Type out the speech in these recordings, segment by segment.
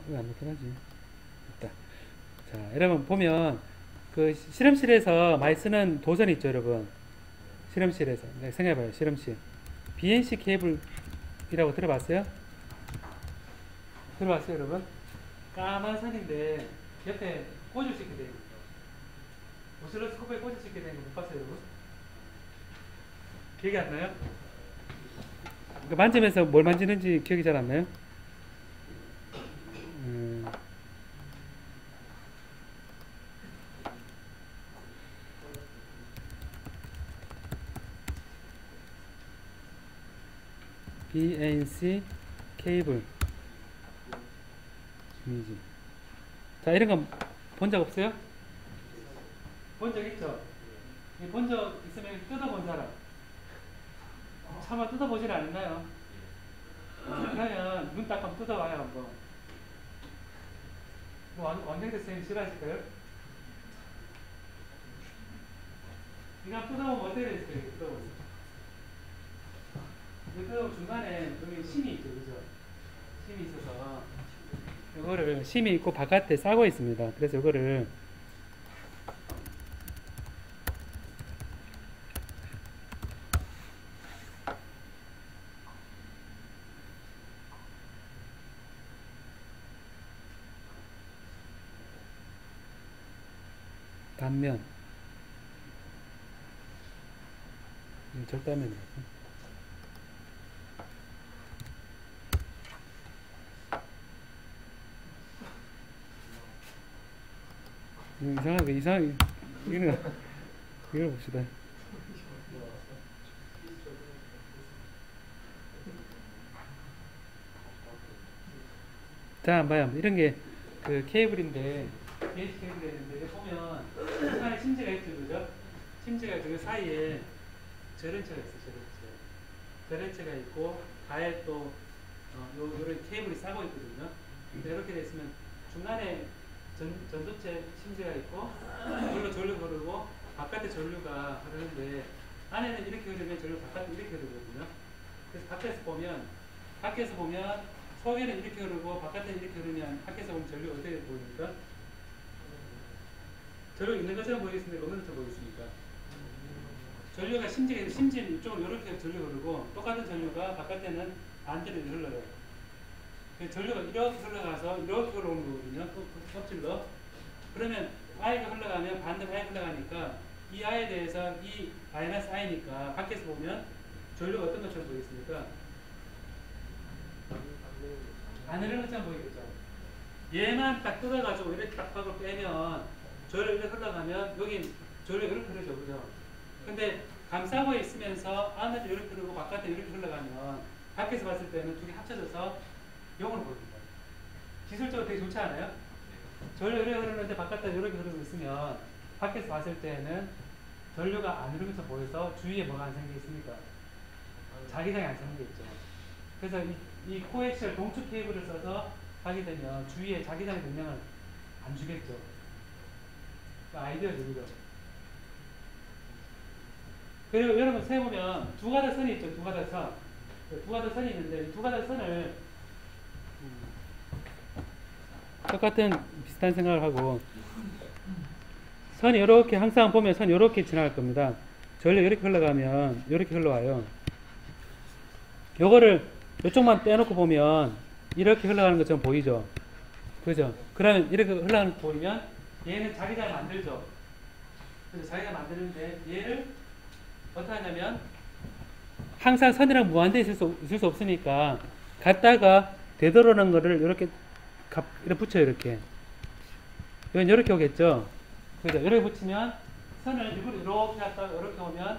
왜 안 나타나지? 됐다. 자, 여러분 보면 그 실험실에서 많이 쓰는 도선 있죠, 여러분. 실험실에서. 네, 생각해봐요, 실험실. BNC 케이블이라고 들어봤어요? 들어봤어요, 여러분? 까만 선인데 옆에 꽂을 수 있게 되는 거죠. 오슬로스코프에 꽂을 수 있게 되는 거 못 봤어요, 여러분? 기억이 안 나요? 그 만지면서 뭘 만지는지 기억이 잘 안 나요? 음, BNC 케이블 이미지. 자, 이런 거 본 적 없어요? 본 적 있죠? 본 적 있으면 뜯어본 사람. 차마 뜯어보질 않았나요? 그러면 눈 딱 한번 뜯어봐요, 한번. 왕경대 선생님 싫어하실까요? 이거 한번 뜯어보면 어떻게 됐어요? 뜯어보세요. 이거 중간에 여기 심이 있죠, 그죠? 심이 있어서 이거를 심이 있고 바깥에 싸고 있습니다. 그래서 이거를 단면, 절단면이라고. 이상하게 이거는 이걸 봅시다. 자, 봐요. 이런 게 그 케이블인데 BNC 케이블인데 여기 보면 중간에 심지가 있죠, 그죠? 심지가 그 사이에 절연체가 있어, 절연체가 있고 가에 또 요런 케이블이 싸고 있거든요. 근데 이렇게 돼 있으면 중간에 전도체 심지가 있고 이걸로 전류가 흐르고 바깥에 전류가 흐르는데 안에는 이렇게 흐르면 전류가 바깥에 이렇게 흐르거든요. 그래서 밖에서 보면 속에는 이렇게 흐르고 바깥에는 이렇게 흐르면 밖에서 보면 전류가 어떻게 보입니까? 전류가 있는 것처럼 보이겠습니까? 없는 것처럼 보이겠습니까? 전류가 심지는 이쪽으로 이렇게 전류가 흐르고 똑같은 전류가 바깥에는 반대로 흘러요. 전류가 이렇게 흘러가서 이렇게 흘러오는 거거든요. 껍질로. 그러면 I가 흘러가면 반대로 I 흘러가니까 이 I에 대해서 이 마이너스 I니까 밖에서 보면 전류가 어떤 것처럼 보이겠습니까? 안 흐르는 것처럼 보이겠죠. 얘만 딱 뜯어가지고 이렇게 딱 박을 빼면 전류 이렇게 흘러가면 여기 전류가 이렇게 흐르죠. 그죠? 근데 감싸고 있으면서 안으로 이렇게 흐르고 바깥에 이렇게 흘러가면 밖에서 봤을 때는 두 개 합쳐져서 0으로 보입니다. 기술적으로 되게 좋지 않아요? 전류 이렇게 흐르는데 바깥에 이렇게 흐르고 있으면 밖에서 봤을 때는 전류가 안 흐르면서 보여서 주위에 뭐가 안 생겨 있습니까? 자기장이 안 생겨 있죠. 그래서 이 코엑시얼 동축 케이블을 써서 하게 되면 주위에 자기장의 능량을 안 주겠죠. 그 아이디어죠, 그죠? 그리고 여러분 세보면 두 가닥 선이 있죠. 두 가닥 선. 두 가닥 선이 있는데 이 두 가닥 선을 똑같은 비슷한 생각을 하고 선이 이렇게 항상 보면 선이 이렇게 지나갈 겁니다. 전류 이렇게 흘러가면 이렇게 흘러와요. 요거를 이쪽만 떼놓고 보면 이렇게 흘러가는 것처럼 보이죠. 그죠? 그러면 이렇게 흘러가는 거 보이면 얘는 자기장을 만들죠. 그래서 자기가 만드는데 얘를 어떻게 하냐면 항상 선이랑 무한대 있을 수 없으니까 갔다가 되돌아오는 거를 이렇게 붙여요. 이렇게 이건 이렇게 오겠죠. 그죠? 이렇게 붙이면 선을 일부러 이렇게 갔다가 이렇게 오면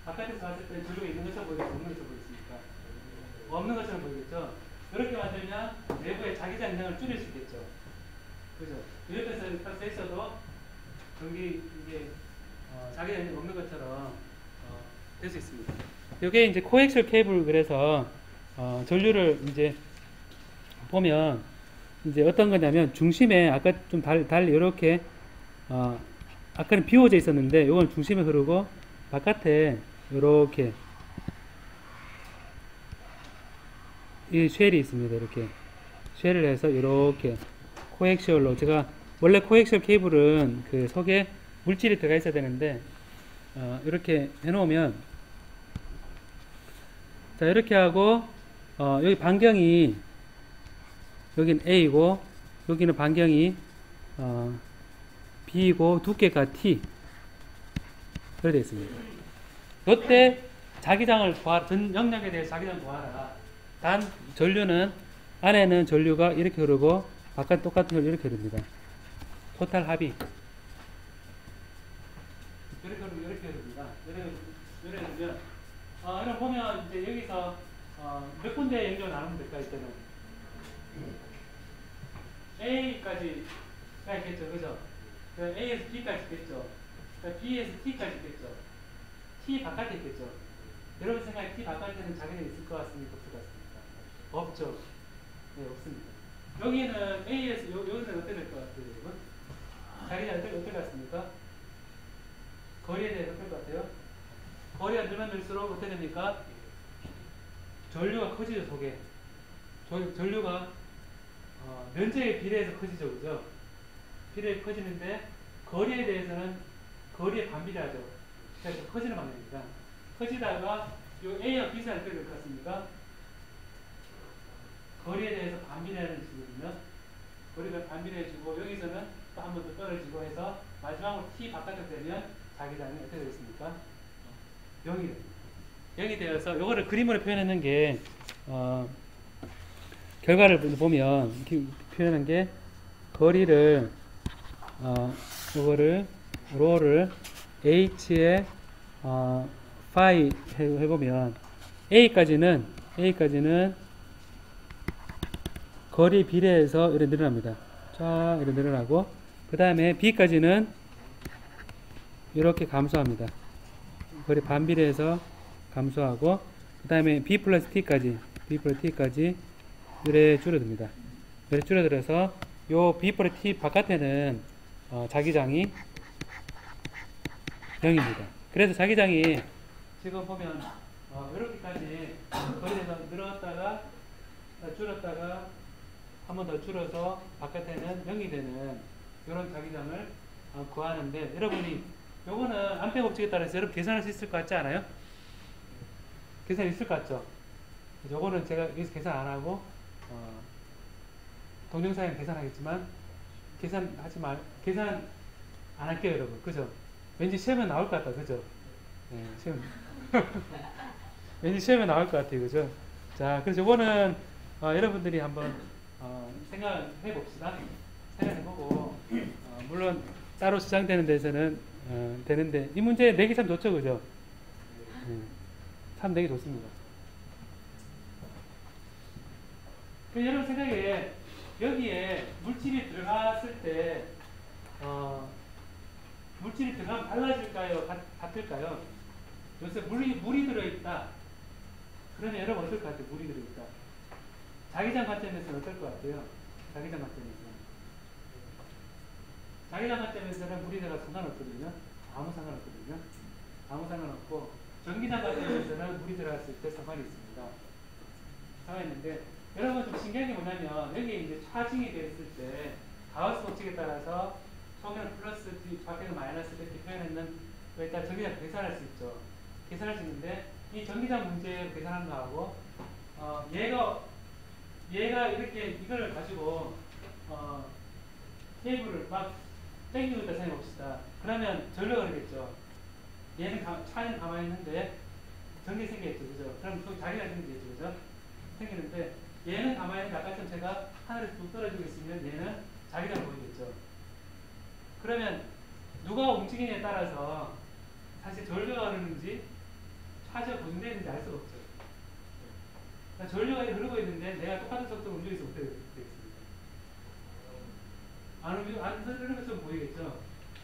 바깥에서 봤을 때 전류가 있는 것처럼 보이겠죠. 없는 것처럼 보이겠습니까? 없는 것처럼 보이겠죠. 이렇게 만들면 내부의 자기장 능력을 줄일 수 있겠죠. 그죠? 옆에서 딱 써 있어도 전기 이게 자기장 능력 없는 것처럼 될 수 있습니다. 이게 이제 코엑셀 케이블. 그래서 전류를 이제 보면 이제 어떤 거냐면 중심에 아까 좀 달리 이렇게 아까는 비워져 있었는데 이건 중심에 흐르고 바깥에 이렇게 이 쉘이 있습니다. 이렇게 쉘을 해서 이렇게 코엑시얼로, 제가 원래 코엑시얼 케이블은 그 속에 물질이 들어가 있어야 되는데 이렇게 해놓으면, 자 이렇게 하고 여기 반경이, 여기는 A고 여기는 반경이 B고 두께가 T 그렇게 되어 있습니다. 이때 자기장을 전 영역에 대해서 자기장 구하라. 단 전류는, 안에는 전류가 이렇게 흐르고 바깥 똑같은 걸 이렇게 흐릅니다. 토탈 합이 이렇게 흐릅니다. 이렇게 흐르면 여러분 보면 이제 여기서 몇 군데 연결 나누면 될까? 이때는 A까지가 있겠죠, 그죠? A에서 B까지 있겠죠. B에서 T까지 있겠죠. T 바깥에 있겠죠. 여러분 생각에 T 바깥에는 자기장 있을 것 같습니까? 없을 것 같습니까? 없죠. 네, 없습니다. 여기는 A에서 여기는 어떻게 될 것 같아요, 여러분? 자기장 어떨 것 같습니까? 거리에 대해서 어떨 것 같아요? 거리가 늘면 늘수록 어떻게 됩니까? 전류가 커지죠, 속에. 전류가 면적에 비례해서 커지죠, 그죠? 비례해 커지는데 거리에 대해서는 거리에 반비례하죠. 그래서 커지는 방향입니다. 커지다가 요 A와 B 사이를 어떻게 될 것 같습니까? 거리에 대해서 반비례하는 식이거든요. 거리가 반비례해지고 여기서는 또 한 번 더 떨어지고 해서 마지막으로 T 바깥으로 되면 자기장이 어떻게 되겠습니까? 0이 됩니다. 0이 되어서 이거를 그림으로 표현하는 게 결과를 보면 표현한 게 거리를 이거를 로를 h에 phi 해보면 a까지는 거리 비례해서 이렇게 늘어납니다. 쫙 이렇게 늘어나고 그 다음에 b까지는 이렇게 감소합니다. 거리 반비례해서 감소하고 그 다음에 b 플러스 t까지 이렇게 줄어듭니다. 이렇게 줄어들어서 요 b 플러스 t 바깥에는 자기장이 0입니다. 그래서 자기장이 지금 보면 이렇게까지 거리에서 늘었다가 줄었다가 한 번 더 줄어서 바깥에는 0이 되는 이런 자기장을 구하는데, 여러분이 요거는 암페어 법칙에 따라서 여러분 계산할 수 있을 것 같지 않아요? 계산 있을 것 같죠? 요거는 제가 여기서 계산 안 하고 동영상에 계산하겠지만 계산 안 할게요, 여러분. 그죠? 왠지 시험에 나올 것 같다, 그죠? 네, 시험. 왠지 시험에 나올 것 같아요, 그죠? 자, 그래서 요거는 여러분들이 한번 생각해 봅시다. 생각해보고 물론 따로 주장되는 데서는 되는데 이 문제 내기 참 좋죠, 그죠? 참 내기 좋습니다. 여러분 생각에 여기에 물질이 들어갔을 때 물질이 들어가면 달라질까요? 같을까요? 요새 물이 들어있다. 그러면 여러분 어떨 것 같아요? 물이 들어있다. 자기장 관점에서는 어떨 것 같아요? 자기장 관점에서는 물이 들어가 상관없거든요. 아무 상관없고 전기장 관점에서는 물이 들어갔을 때 상관이 있습니다. 상관이 있는데 여러분 좀 신기한 게 뭐냐면 여기 이제 차징이 되어 있을 때 가우스 법칙에 따라서 속에는 플러스, 밖에는 마이너스 이렇게 표현했는 일단 전기장 계산할 수 있죠. 계산할 수 있는데 이 전기장 문제 계산하는 거하고 얘가 이렇게 이걸 가지고 케이블을 막 당기고 있다 생각해봅시다. 그러면 전류가 흐르겠죠. 차는 가만히 있는데 전기 생기겠죠, 그죠? 그럼 또 자기가 생기겠죠, 그죠? 생기는데 얘는 가만히 있는데 아까처럼 제가 하늘에서 뚝 떨어지고 있으면 얘는 자기장 보이겠죠. 그러면 누가 움직이냐에 따라서 사실 전류가 흐르는지 차지가 고정되는지 알 수가 없죠. 그러니까 전류가 흐르고 있는데 내가 똑같은 속도로 움직여서 어떻게 되겠습니까? 안 흐르는 것처럼 보이겠죠.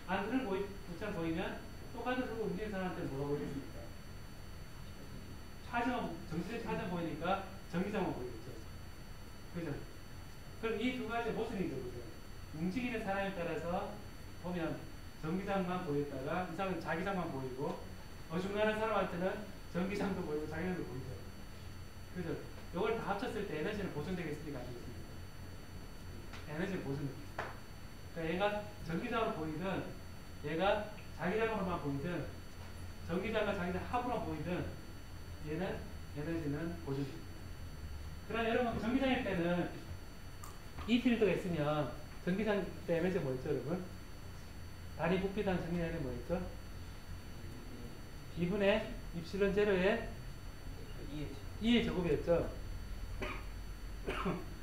안 흐르는 것처럼 보이면 똑같은 속도로 움직이는 사람한테 뭐라고 보이겠습니까? 정시적 차지만 보이니까 전기장만 보이겠죠. 그죠? 그럼 이 두 가지 모순이죠, 그죠? 움직이는 사람에 따라서 보면 전기장만 보였다가 이 사람은 자기장만 보이고 어중간한 사람한테는 전기장도 보이고 자기장도 보이죠. 그죠? 이걸 다 합쳤을 때 에너지는 보존되겠습니까? 안 되겠습니까? 에너지를 보여줍니다. 그러니까 얘가 전기장으로 보이든 얘가 자기장으로만 보이든 전기장과 자기장 합으로 보이든 얘는 에너지는 보여줍니다. 그럼 여러분 전기장일 때는 이 필드가 있으면 전기장 때 에너지가 뭐였죠 여러분? 단위 부피당 전기장이 뭐였죠? 2분의 입실론 제로의 2의 제곱이었죠.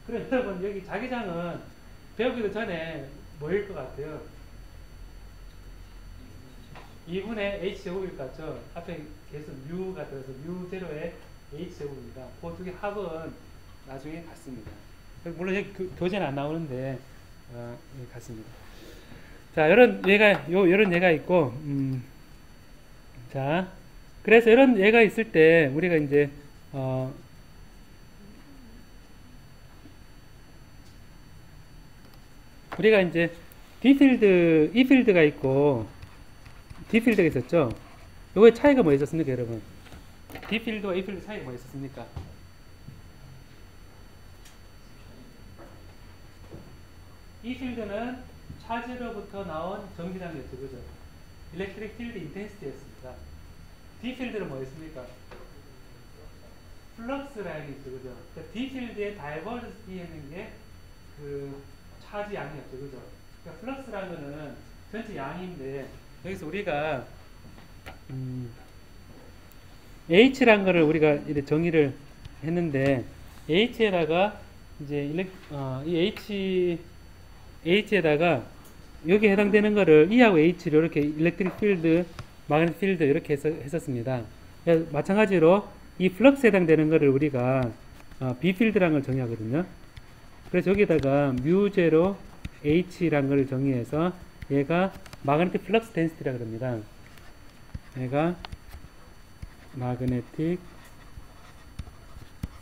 그럼 여러분 여기 자기장은 배우기도 전에 뭐일 것 같아요? 2분의 h제곱일 것 같죠? 앞에 계속 뮤가 들어서 뮤 제로의 h제곱입니다. 그 두 개 합은 나중에 같습니다. 물론 여기 교재는 안 나오는데 같습니다. 자, 이런 얘가 있고, 자, 그래서 이런 얘가 있을 때 우리가 이제 우리가 이제 D 필드, E 필드가 있고 D 필드가 있었죠. 요거의 차이가 뭐 있었습니까, 여러분? D 필드와 E 필드 차이가 뭐 있었습니까? E 필드는 차지로부터 나온 전기장이었죠, 그죠? 일렉트릭 필드 인텐시티였습니다. D 필드는 뭐였습니까? 플럭스 라인이죠, 그죠? 그러니까 D 필드의 다이버시티라는 게 그 차지 양이었죠, 그죠? 그러니까 플럭스라는 거는 전체 양인데 여기서 우리가 H란 거를 우리가 이렇게 정의를 했는데 H에다가 이제 이 H에다가 여기에 해당되는 거를 E하고 H를 이렇게 일렉트릭 필드, 마그네틱 필드 이렇게 했었습니다. 마찬가지로 이 플럭스에 해당되는 거를 우리가 B 필드라는 걸 정의하거든요. 그래서 여기다가 뮤제로 H라는 걸 정의해서 얘가 마그네틱 플럭스 덴시티라고 합니다. 얘가 마그네틱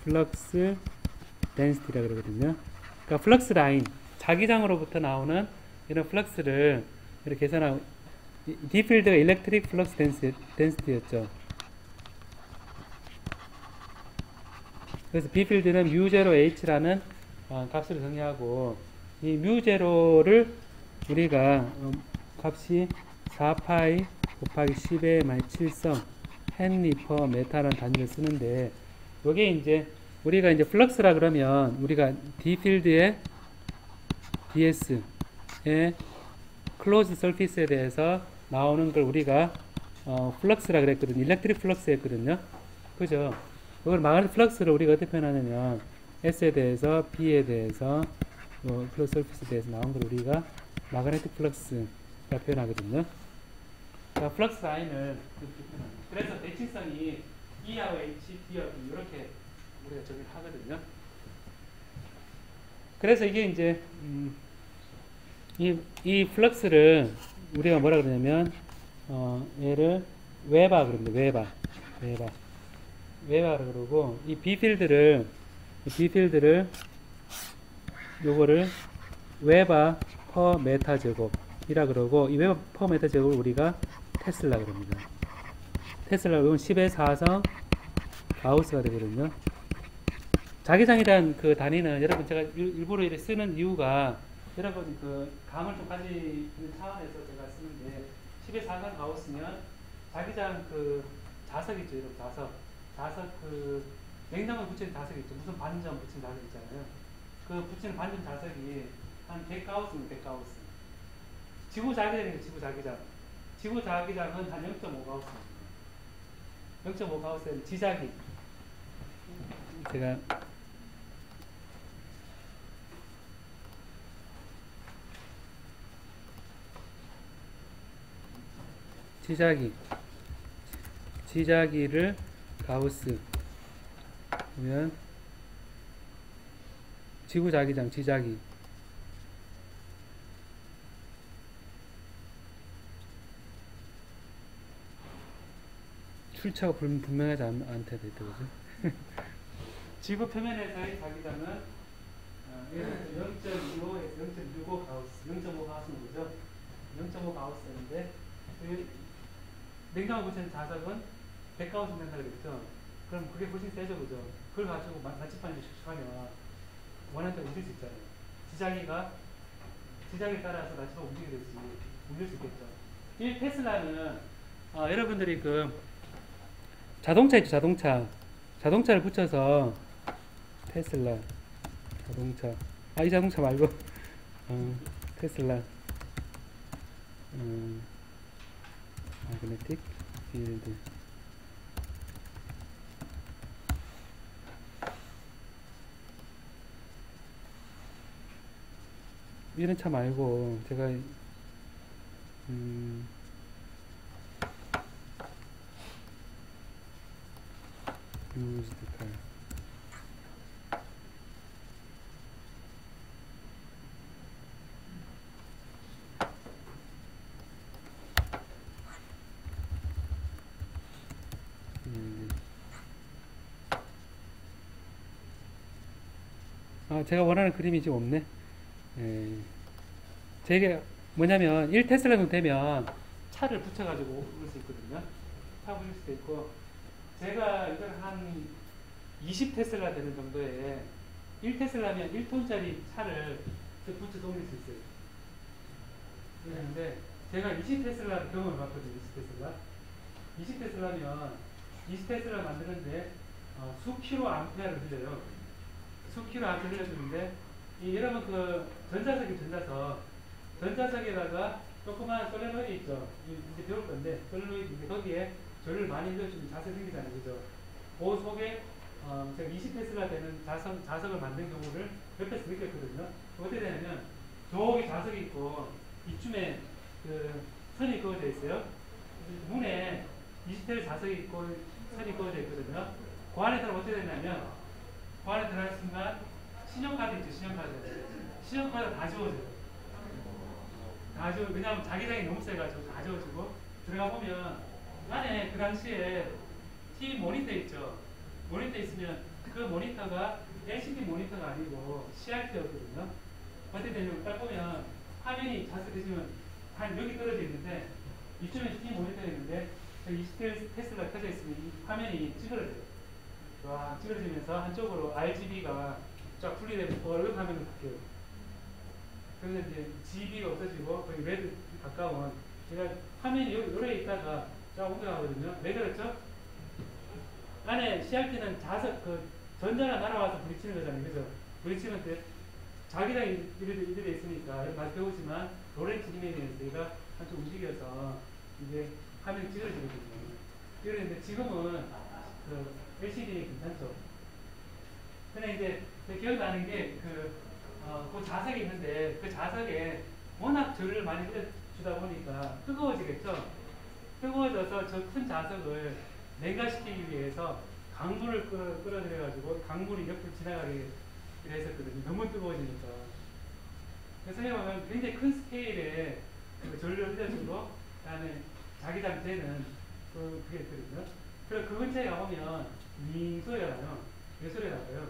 플럭스 덴시티라고 그러거든요. 그러니까 플럭스 라인, 자기장으로부터 나오는 이런 플럭스를 이렇게 계산하고, D 필드가 일렉트릭 플럭스 덴시티였죠. 그래서 B 필드는 뮤제로 H라는 값을 정의하고, 이 뮤제로를 우리가 값이 4파이 곱하기 10의 마이너스 7성 헨리 퍼 메타라는 단위를 쓰는데, 요게 이제 우리가 이제 플럭스라 그러면 우리가 D 필드의 DS의 클로즈 서피스에 대해서 나오는 걸 우리가 플럭스라 그랬거든요. 일렉트릭 플럭스였거든요. 그죠? 이걸 마그네틱 플럭스를 우리가 어떻게 표현하냐면 S에 대해서 B에 대해서 클로즈 서피스에 대해서 나온 걸 우리가 마그네틱 플럭스가 표현하거든요. 그러니까 플럭스 라인을 이렇게 표현합니다. 그래서 대칭성이 E하고 H, B하고 이렇게 우리가 정의를 하거든요. 그래서 이게 이제 이 플럭스를 우리가 뭐라 그러냐면 얘를 웨바 그럽니다. 웨바 그러고 이 B 필드를 요거를 웨바 퍼 메타 제곱이라 그러고, 이 웨바 퍼 메타 제곱을 우리가 테슬라 그럽니다. 테슬라 이건 10의 4성 가우스가 되거든요. 자기장이란 그 단위는 여러분 제가 일부러 이렇게 쓰는 이유가 여러분 그 감을 좀 가지는 차원에서 제가 쓰는데 10의 4성 가우스면 자기장 그 자석 있죠, 여러분 자석 그 냉장고에 붙이는 자석 있죠. 무슨 반점 붙이는 자석 있잖아요. 그 붙이는 반점 자석이 한 100가우스입니다. 100가우스. 지구 자기장이에요. 지구 자기장은 한 0.5가우스입니다. 0.5가우스는 지자기. 제가 지자기를 가우스 보면 지구 자기장 지자기 출처가 분명하지 않대 됐다 그죠? 지구 표면에서의 자기장은 0.25에서 0.65 가우스, 0.5 가우스는 뭐죠? 0.5 가우스인데 냉장고 붙이는 자석은 100가우스 된다고 그랬죠? 그럼 그게 훨씬 세죠, 그죠? 그걸 가지고 마취판에 축축하면 원하는 대로 잊을 수 있잖아요. 지장에 따라서 나치가 움직이게 될지 움직일 수 있겠죠. 이 테슬라는 여러분들이 그 자동차 있죠, 자동차를 붙여서 테슬라 자동차 이 자동차 말고 테슬라 마그네틱 필드 이런 차 말고 제가 used car 제가 원하는 그림이 지금 없네. 제게 뭐냐면 1테슬라 정도 되면 차를 붙여가지고 올 수 있거든요. 차 붙일 수도 있고 제가 이걸 한 20테슬라 되는 정도에 1테슬라면 1톤짜리 차를 붙여 돌릴 수 있어요. 그런데 제가 20테슬라 경험을 봤거든요. 20테슬라면 20테슬라 만드는데 수킬로 암페어를 흘려요. 수킬로 암페어 흘려주는데 여러분 그 전자석에다가 조그만 솔레노이드 있죠. 이제 배울 건데 솔레노이드 거기에 전류를 많이 흘려주면 자석 생기잖아요. 그죠? 그 속에 제가 20테슬라 되는 자석을 만든 경우를 옆에서 느꼈거든요. 어떻게 되냐면 저기 자석이 있고 이쯤에 그 선이 그어져 있어요. 문에 20테슬라 자석이 있고 선이 그어져 있거든요. 그 안에 들어가면 어떻게 되냐면 그 안에 들어갈 순간 신용카드 있죠. 신용카드 다 지워져요. 왜냐하면 자기장이 너무 세가지고 다 지워지고 들어가 보면 안에 그 당시에 TV 모니터 있죠. 모니터 있으면 그 모니터가 LCD 모니터가 아니고 CRT였거든요. 어떻게 되냐면 딱 보면 화면이 자석해지면 한 여기 떨어져 있는데 이쯤에 TV 모니터가 있는데 20테슬라 켜져 있으면 이 화면이 찌그러져요. 와, 찌그러지면서 한쪽으로 RGB가 쫙 분리되면서 얼른 화면으로 바뀌어요. 그래서 이제 GB가 없어지고 거의 레드 가까운 제가 화면이 요래 있다가 쫙 옮겨가거든요. 왜 그렇죠? 안에 CRT는 자석 전자가 날아와서 부딪히는 거잖아요. 그죠? 부딪히면 자기장이 이들에 있으니까 많이 배우지만 로렌츠 리메디에서 얘가 한쪽 움직여서 이제 화면이 찌그러지거든요. 그런데 지금은 그 LCD 괜찮죠? 근데 이제 기억나는 게 그 자석이 있는데 그 자석에 워낙 전류를 많이 흘려주다 보니까 뜨거워지겠죠? 뜨거워져서 저 큰 자석을 냉각시키기 위해서 강물을 끌어들여가지고 강물이 옆으로 지나가게 했었거든요. 너무 뜨거워지니까. 그래서 해보면 굉장히 큰 스케일의 그 전류를 흘려주고 그다음에 자기장 되는 그게 있거든요. 그리고 그 근처에 가보면 윙 소리가 나요. 왜 소리가 나요?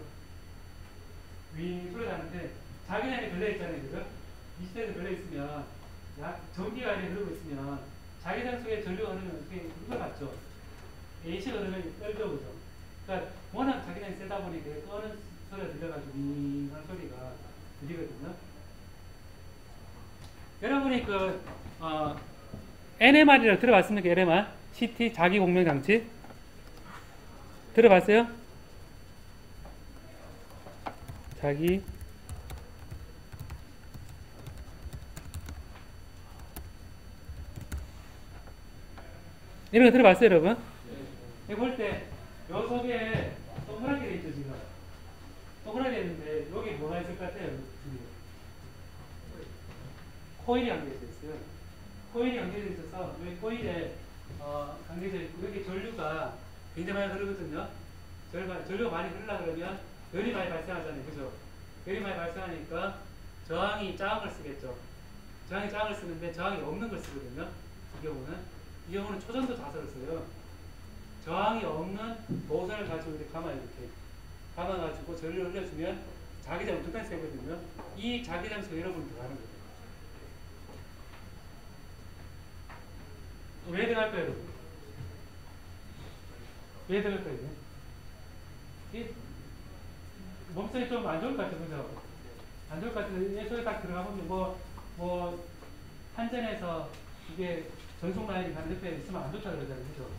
윙 소리가 나는데 자기장이 걸려있잖아요. 그죠? 20대에서 걸려있으면 전기가 흐르고 있으면 자기장 속에 전류가 흐르면 어떻게 그걸 맞죠? H가 흐르면 떨죠. 그죠? 그러니까 워낙 자기장이 세다 보니까 떠는 소리가 들려가지고 윙 하는 소리가 들리거든요. 여러분이 NMR이라고 들어봤습니까? NMR? CT 자기공명장치? 들어봤어요? 이런 거 들어봤어요, 여러분? 네. 볼 때, 요 속에 동그랗게 돼 있죠, 지금. 동그랗게 있는데, 여기 뭐가 있을 것 같아요? 코일이 연결되어 있어요. 코일이 연결되어 있어서, 여기 코일에, 관계되어 있고, 여기 전류가 굉장히 많이 흐르거든요. 전류가 많이 흐르려고 그러면, 열이 많이 발생하잖아요. 그죠? 열이 많이 발생하니까, 저항이 작은 걸 쓰겠죠. 저항이 작은 걸 쓰는데, 저항이 없는 걸 쓰거든요. 이 경우는 초전도 자석을 써요. 저항이 없는 모선을 가지고 이렇게 감아가지고 전류를 흘려주면 자기장은 굉장히 세거든요. 이 자기장 속에 여러분이 들어가는 거예요. 왜 들어갈까요, 여러분? 왜 들어갈까요? 이 몸속이 좀 안 좋을 것 같아요, 그죠? 안 좋을 것 같은데 속에 딱 들어가보면 뭐 한전에서 이게 전송 라인이 가는 옆에 있으면 안 좋다 그러잖아요, 그죠?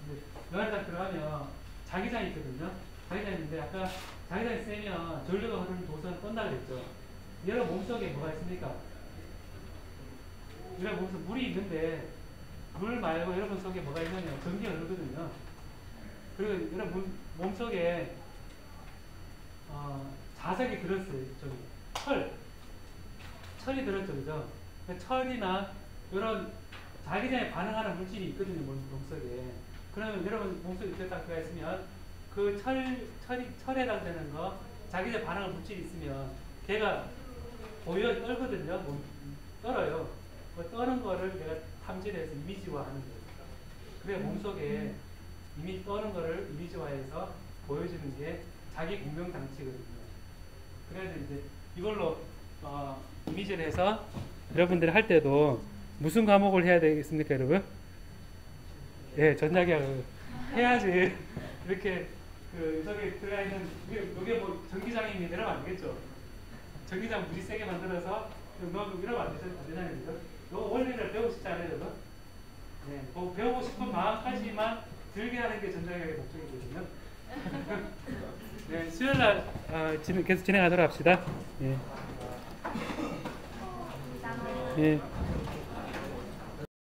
근데 요 안에 딱 들어가면 자기장이 있거든요. 자기장이 있는데 아까 자기장이 세면 전류가 흐르는 도선은 떤다 그랬죠. 여러분 몸속에 뭐가 있습니까? 여러분 몸속에 물이 있는데 물 말고 여러분 속에 뭐가 있냐면 전기가 흐르거든요. 그리고 여러분 몸속에 자석이 들었어요. 저기 철이 들었죠, 그죠? 철이나 이런 자기장에 반응하는 물질이 있거든요, 몸속에. 그러면 여러분 몸속에 이렇게 딱 들어가 있으면 그 철에 해당되는 거, 자기장에 반응하는 물질이 있으면 걔가 떨거든요. 떨어요. 그 떠는 거를 내가 탐지를 해서 이미지화하는 거예요. 그래 몸속에 이미 떠는 거를 이미지화해서 보여주는 게 자기 공명 장치거든요. 그래서 이제 이걸로 이미지를 해서 여러분들이 할 때도 무슨 과목을 해야 되겠습니까, 여러분? 예, 전자기학을 해야지. 이렇게 그 저기 들어가 있는 이게 뭐 전기장님이 내려면 안 되겠죠. 전기장 무지 세게 만들어서 이러면 안 되잖아요, 그죠? 요 원리를 배우고 싶지 않아요, 여러분? 네, 뭐 배우고 싶은 마음까지만 들게 하는 게 전자기학의 목적이거든요. 네, 수요일날 계속 진행하도록 합시다. 예. 예.